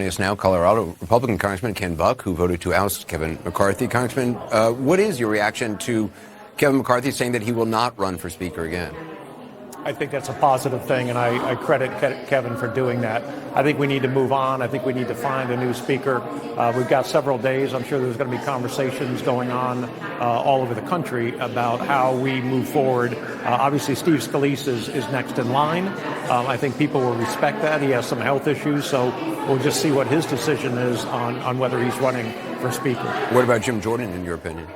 Is now Colorado Republican Congressman Ken Buck, who voted to oust Kevin McCarthy. Congressman, what is your reaction to Kevin McCarthy saying that he will not run for Speaker again? I think that's a positive thing, and I credit Kevin for doing that. I think we need to move on. I think we need to find a new Speaker. We've got several days. I'm sure there's going to be conversations going on all over the country about how we move forward. Obviously, Steve Scalise is next in line. I think people will respect that. He has some health issues, so we'll just see what his decision is on whether he's running for Speaker. What about Jim Jordan, in your opinion?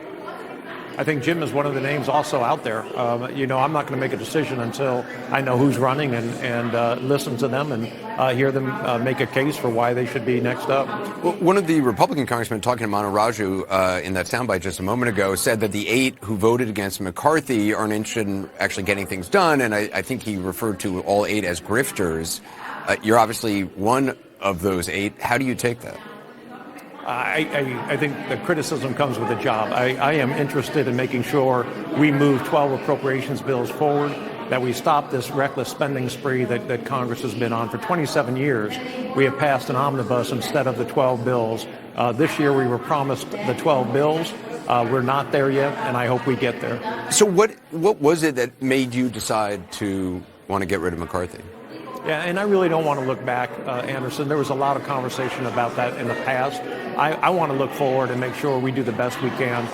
I think Jim is one of the names also out there. I'm not going to make a decision until I know who's running and listen to them and hear them make a case for why they should be next up. Well, one of the Republican congressmen talking to Manu Raju in that soundbite just a moment ago said that the 8 who voted against McCarthy aren't interested in actually getting things done, and I think he referred to all 8 as grifters. You're obviously one of those 8. How do you take that? I think the criticism comes with the job. I am interested in making sure we move 12 appropriations bills forward, that we stop this reckless spending spree that Congress has been on. For 27 years, we have passed an omnibus instead of the 12 bills. This year, we were promised the 12 bills. We're not there yet, and I hope we get there. So what was it that made you decide to want to get rid of McCarthy? Yeah, and I really don't want to look back, Anderson. There was a lot of conversation about that in the past. I want to look forward and make sure we do the best we can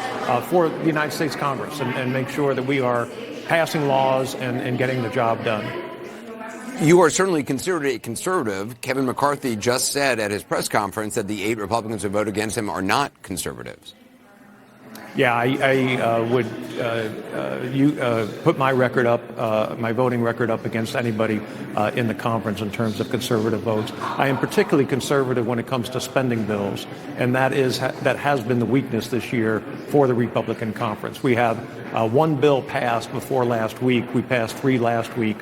for the United States Congress and make sure that we are passing laws and getting the job done. You are certainly considered a conservative. Kevin McCarthy just said at his press conference that the 8 Republicans who vote against him are not conservatives. Yeah, I would put my record up, my voting record up against anybody in the conference in terms of conservative votes. I am particularly conservative when it comes to spending bills, and that has been the weakness this year for the Republican conference. We have 1 bill passed before last week. We passed 3 last week.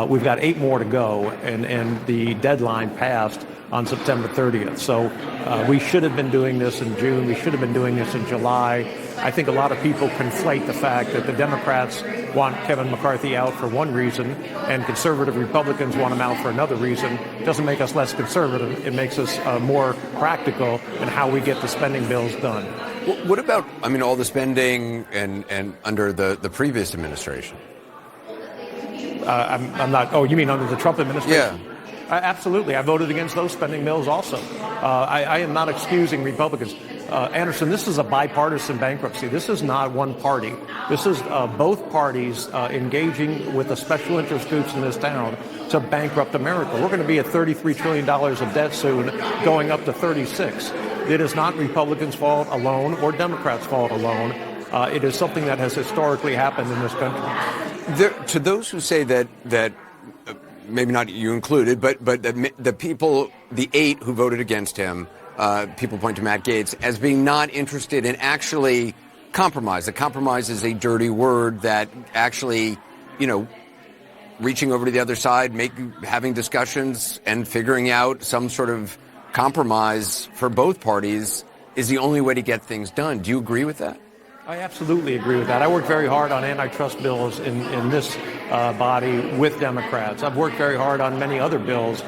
We've got 8 more to go, and the deadline passed on September 30th. So we should have been doing this in June. We should have been doing this in July. I think a lot of people conflate the fact that the Democrats want Kevin McCarthy out for one reason and conservative Republicans want him out for another reason. It doesn't make us less conservative. It makes us more practical in how we get the spending bills done. What about, all the spending and under the previous administration? I'm not, you mean under the Trump administration? Yeah. Absolutely. I voted against those spending bills also. I am not excusing Republicans. Anderson, this is a bipartisan bankruptcy. This is not one party. This is both parties engaging with the special interest groups in this town to bankrupt America. We're going to be at $33 trillion of debt soon, going up to 36. It is not Republicans' fault alone or Democrats' fault alone. It is something that has historically happened in this country. To those who say that maybe not you included, but the people, the 8 who voted against him, people point to Matt Gaetz as being not interested in actually compromise. The compromise is a dirty word that actually, reaching over to the other side, having discussions and figuring out some sort of compromise for both parties is the only way to get things done. Do you agree with that? I absolutely agree with that. I worked very hard on antitrust bills in this body with Democrats. I've worked very hard on many other bills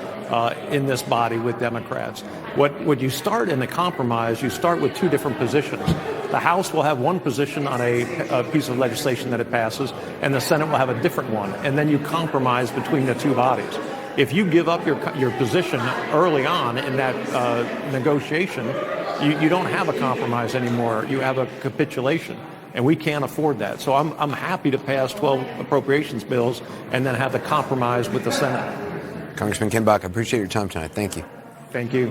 in this body with Democrats. What you start in the compromise, you start with 2 different positions. The House will have one position on a piece of legislation that it passes, and the Senate will have a different one. And then you compromise between the 2 bodies. If you give up your position early on in that negotiation, you don't have a compromise anymore. You have a capitulation, and we can't afford that. So I'm happy to pass 12 appropriations bills and then have the compromise with the Senate. Congressman Ken Buck, I appreciate your time tonight. Thank you. Thank you.